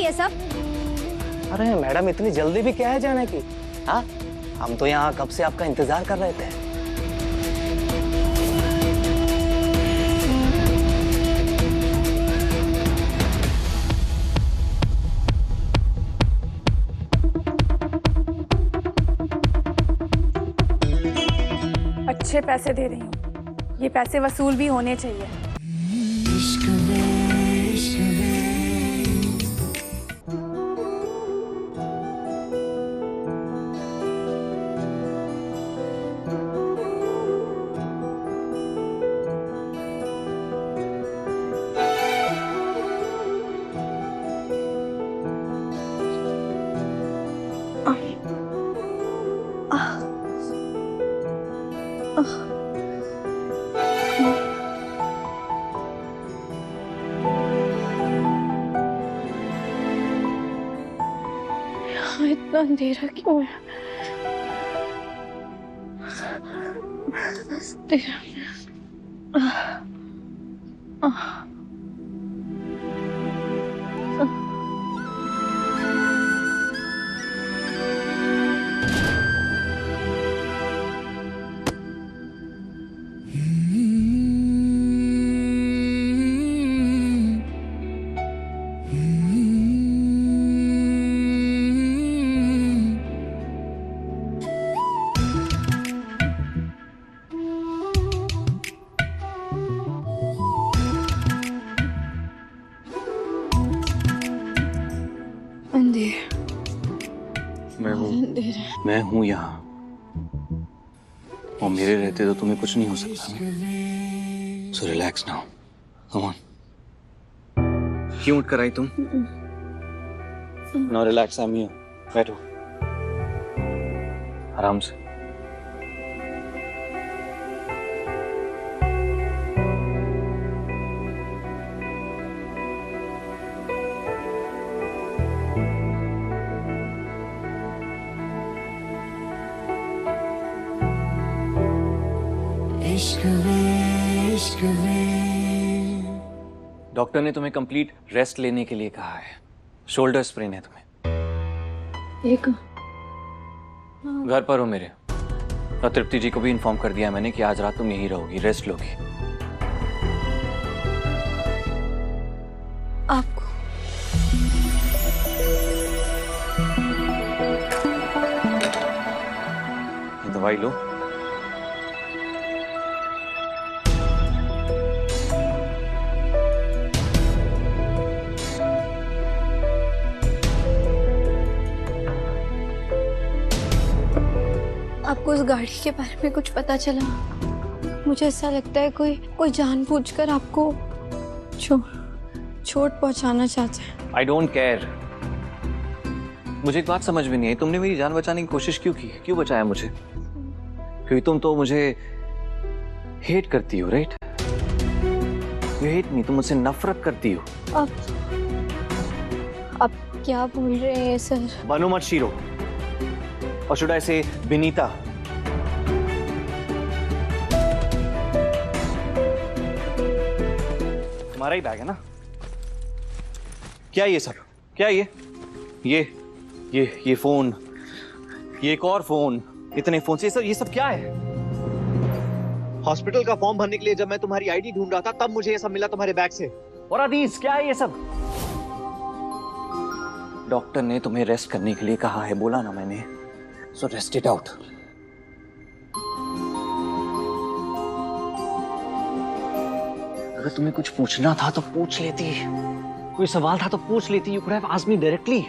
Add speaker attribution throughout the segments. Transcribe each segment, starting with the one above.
Speaker 1: ये सब?
Speaker 2: अरे मैडम, इतनी जल्दी भी क्या है जाने की? हाँ, हम तो यहाँ कब से आपका इंतजार कर रहे थे।
Speaker 3: अच्छे पैसे दे रही हूँ, ये पैसे वसूल भी होने चाहिए। इतना अंधेरा क्यों है?
Speaker 2: मैं हूँ यहाँ, और मेरे रहते तो तुम्हें कुछ नहीं हो सकता। So relax now, come on. क्यों उठ कर आई तुम? No relax, I am here. बैठो आराम से। डॉक्टर ने तुम्हें कंप्लीट रेस्ट लेने के लिए कहा है। शोल्डर स्प्रेन है तुम्हें।
Speaker 3: एक
Speaker 2: घर पर हो मेरे, और तृप्ति जी को भी इन्फॉर्म कर दिया मैंने कि आज रात तुम यहीं रहोगी, रेस्ट लोगी।
Speaker 3: आपको
Speaker 2: ये दवाई लो।
Speaker 1: आपको उस गाड़ी के बारे में कुछ पता चला? मुझे ऐसा लगता है कोई जानबूझकर आपको चोट पहुंचाना चाहता है।
Speaker 2: I don't care. मुझे एक बात समझ में नहीं आई, तुमने मेरी जान बचाने की कोशिश क्यों की? क्यों बचाया मुझे? क्योंकि तुम तो मुझे हेट करती हो, राइट? यू हेट मी, तुम मुझसे नफरत करती हो।
Speaker 1: आप क्या बोल रहे हैं सर?
Speaker 2: बनो मत शीरो, और शुड आई से विनीता। तुम्हारा ही बैग है ना? क्या ये सब? क्या ये फोन, ये एक और फोन, इतने फोन से ये सब क्या है?
Speaker 4: हॉस्पिटल का फॉर्म भरने के लिए जब मैं तुम्हारी आईडी ढूंढ रहा था तब मुझे ये सब मिला तुम्हारे बैग से।
Speaker 2: और अदीस, क्या है ये सब? डॉक्टर ने तुम्हें रेस्ट करने के लिए कहा है, बोला ना मैंने। सो रेस्ट इट आउट। अगर तुम्हें कुछ पूछना था तो पूछ लेती, कोई सवाल था तो पूछ लेती। You could have asked me directly.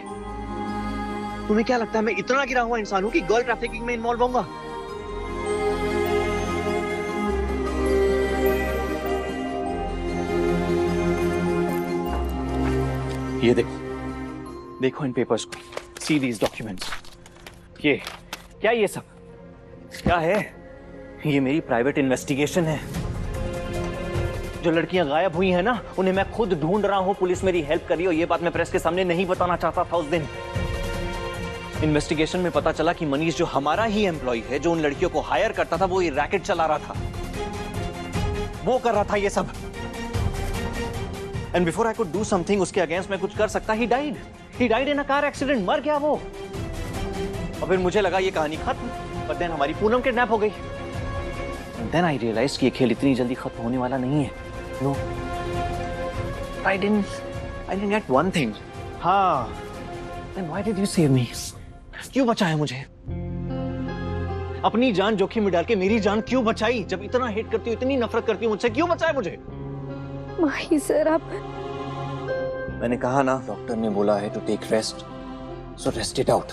Speaker 4: तुम्हें क्या लगता है मैं इतना गिरा हुआ इंसान हूं कि गर्ल ट्रैफिकिंग में इन्वॉल्व होऊंगा?
Speaker 2: ये देखो इन पेपर्स को। See these documents. ये क्या, ये सब क्या है? ये मेरी प्राइवेट इन्वेस्टिगेशन है। जो लड़कियां गायब हुई हैं ना, उन्हें मैं खुद ढूंढ रहा हूं। पुलिस मेरी हेल्प कर रही है, और ये बात मैं प्रेस के सामने नहीं बताना चाहता था उस दिन। इन्वेस्टिगेशन में पता चला कि मनीष जो हमारा ही एम्प्लॉय है, जो उन लड़कियों को हायर करता था, वो ये रैकेट चला रहा था, वो कर रहा था ये सब। And before I could do something उसके अगेंस्ट मैं कुछ कर सकता, he died in a car accident, मर गया वो। और फिर मुझे लगा ये कहानी खत्म, पर देन हमारी पूनम किडनैप हो गई। देन आई रियलाइज कि ये खेल इतनी जल्दी खत्म होने वाला नहीं है। No, I didn't get one thing. हाँ, then why did you save me? क्यों बचाया मुझे? अपनी जान जोखिम में डाल के मेरी जान क्यों बचाई? जब इतना हेट करती हो, इतनी नफरत करती हो मुझसे, क्यों बचाया मुझे?
Speaker 1: माही सर, आप
Speaker 2: मैंने कहा ना, डॉक्टर ने बोला है to take rest, so rest it out.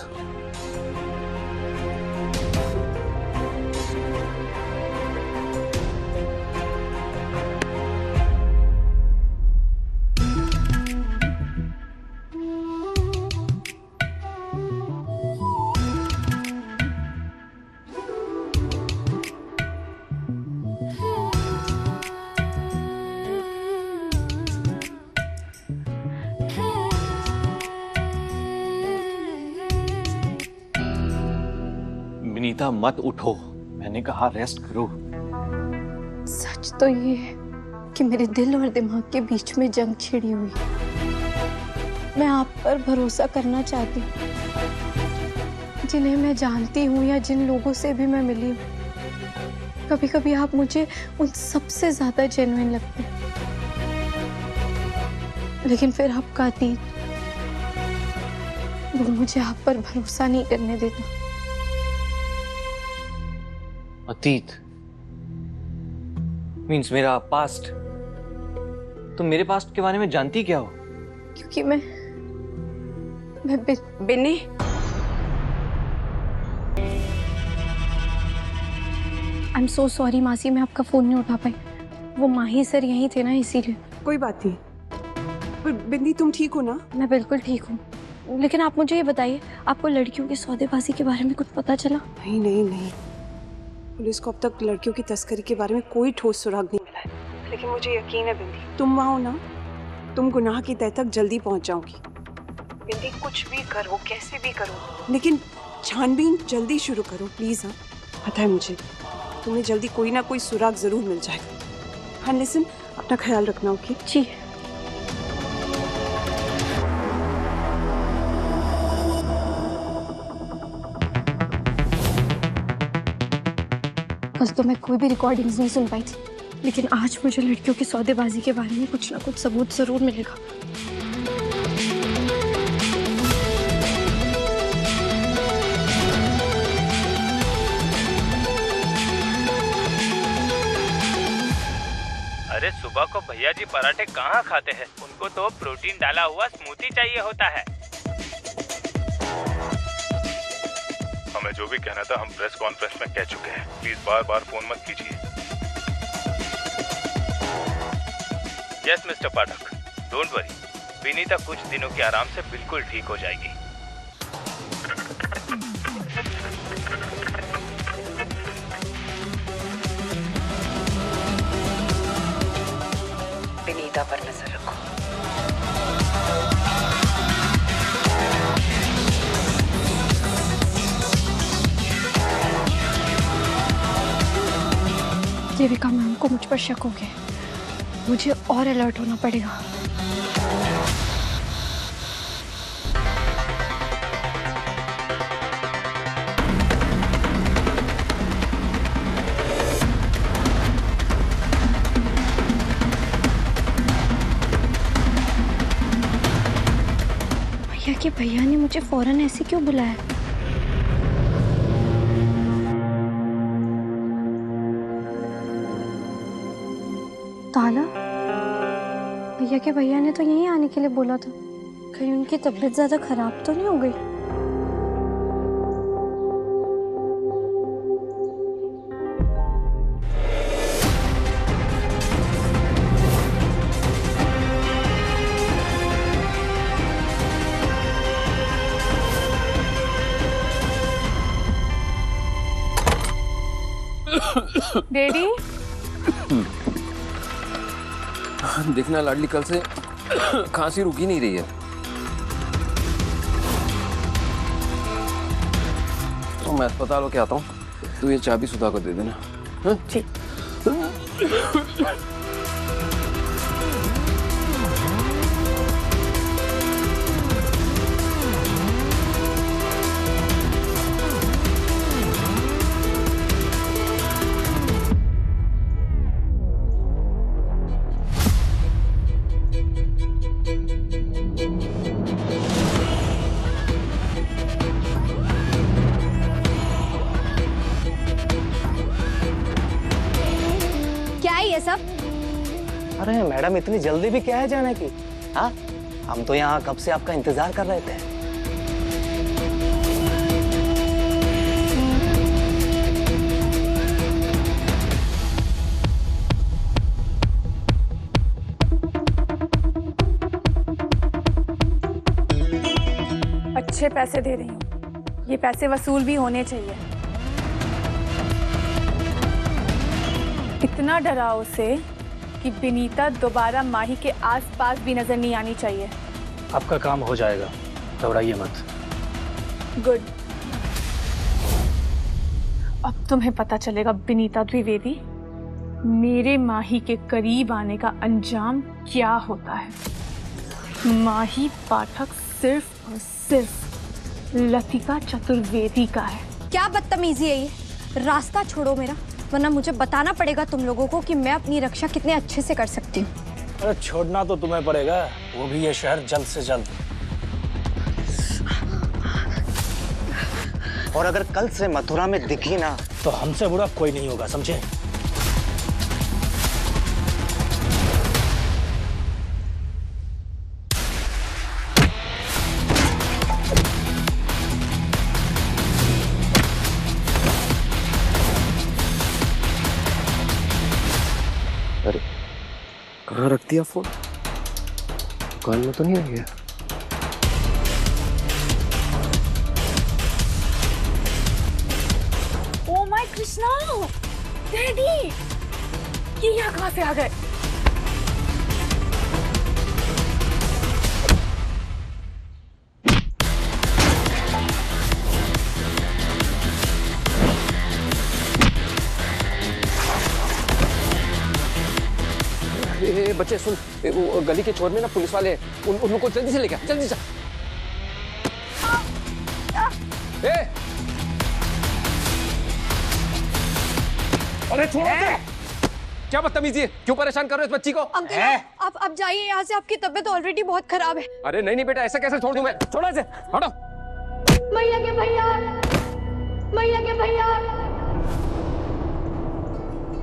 Speaker 2: Vinita मत उठो, मैंने कहा रेस्ट करो।
Speaker 1: सच तो ये है कि मेरे दिल और दिमाग के बीच में जंग छिड़ी हुई। मैं आप पर भरोसा करना चाहती हूँ, जिन्हें मैं जानती हूँ या जिन लोगों से भी मैं मिली हूँ। कभी कभी आप मुझे उन सबसे ज्यादा जेन्युइन लगते हैं, लेकिन फिर आपका अतीत वो मुझे आप पर भरोसा नहीं करने देता।
Speaker 2: अतीत मीन्स मेरा पास्ट। तुम मेरे पास्ट के बारे में जानती क्या हो?
Speaker 1: क्योंकि मैं
Speaker 3: Binni,
Speaker 1: I am so sorry मासी, मैं आपका फोन नहीं उठा पाई। वो माही सर यहीं थे ना, इसीलिए।
Speaker 5: कोई बात नहीं। पर बिन्नी, तुम ठीक हो ना?
Speaker 1: मैं बिल्कुल ठीक हूँ, लेकिन आप मुझे ये बताइए, आपको लड़कियों की सौदेबाजी के बारे में कुछ पता चला?
Speaker 5: नहीं नहीं नहीं, पुलिस को अब तक लड़कियों की तस्करी के बारे में कोई ठोस सुराग नहीं मिला है। लेकिन मुझे यकीन है बिन्नी, तुम वहाँ हो ना, तुम गुनाह की तह तक जल्दी पहुँच जाओगी। बिन्नी, कुछ भी करो, कैसे भी करो, लेकिन छानबीन जल्दी शुरू करो प्लीज। हाँ, पता है मुझे, तुम्हें जल्दी कोई ना कोई सुराग जरूर मिल जाएगा। हाँ लिसन, अपना ख्याल रखना। ओके
Speaker 1: जी। कल तो मैं कोई भी रिकॉर्डिंग्स नहीं सुन पाई थी, लेकिन आज मुझे लड़कियों की सौदेबाजी के बारे में कुछ ना कुछ सबूत जरूर मिलेगा।
Speaker 6: अरे सुबह को भैया जी पराठे कहाँ खाते हैं? उनको तो प्रोटीन डाला हुआ स्मूदी चाहिए होता है।
Speaker 7: हमें जो भी कहना था हम प्रेस कॉन्फ्रेंस में कह चुके हैं। प्लीज बार बार फोन मत कीजिए।
Speaker 6: Yes mister Pathak, don't worry, Vinita कुछ दिनों के आराम से बिल्कुल ठीक हो जाएगी।
Speaker 5: विनीता पर नजर रखो।
Speaker 1: देविका मैम को मुझ पर शक हो गया, मुझे और अलर्ट होना पड़ेगा। भैया के भैया ने मुझे फौरन ऐसे क्यों बुलाया? ताला, भैया के भैया ने तो यहीं आने के लिए बोला था। कहीं उनकी तबीयत ज्यादा खराब तो नहीं हो गई?
Speaker 3: डैडी,
Speaker 8: देखना लाडली, कल से खांसी रुकी नहीं रही है। तो मैं अस्पताल होके आता हूँ, तू ये चाबी सुधा को दे देना।
Speaker 3: ठीक।
Speaker 9: अरे मैडम, इतनी जल्दी भी क्या है जाने की? हाँ, हम तो यहाँ कब से आपका इंतजार कर रहे थे।
Speaker 3: अच्छे पैसे दे रही हूँ, ये पैसे वसूल भी होने चाहिए। इतना डराओ उसे कि विनीता दोबारा माही के आसपास भी नजर नहीं आनी चाहिए।
Speaker 10: आपका काम हो जाएगा, घबराइए मत।
Speaker 3: गुड। अब तुम्हें पता चलेगा विनीता द्विवेदी, मेरे माही के करीब आने का अंजाम क्या होता है। माही पाठक सिर्फ और सिर्फ लतिका चतुर्वेदी का है।
Speaker 1: क्या बदतमीजी है ये? रास्ता छोड़ो मेरा, वरना मुझे बताना पड़ेगा तुम लोगों को कि मैं अपनी रक्षा कितने अच्छे से कर सकती हूँ।
Speaker 10: अरे छोड़ना तो तुम्हें पड़ेगा, वो भी ये शहर जल्द से जल्द।
Speaker 9: और अगर कल से मथुरा में दिखी ना,
Speaker 10: तो हमसे बुरा कोई नहीं होगा, समझे?
Speaker 8: अरे कहाँ रख दिया फोन? दुकान में तो नहीं रह गया?
Speaker 3: ओ माय कृष्णा, डैडी, ये यहाँ कहाँ से आ गए?
Speaker 8: ए, बच्चे सुन, वो गली के छोर में ना पुलिस वाले हैं, उन लोगों को जल्दी से लेकर, जल्दी जा। अरे छोड़ो इसे! क्या बदतमीजी है? क्यों परेशान कर रहे हो इस बच्ची को?
Speaker 1: अंकल आप अब जाइए यहाँ से, आपकी तबीयत ऑलरेडी बहुत खराब है।
Speaker 8: अरे नहीं नहीं बेटा, ऐसा कैसे छोड़ दूं मैं? छोड़ो इसे, हटो।
Speaker 1: मैया के भैया, मैया के भैया।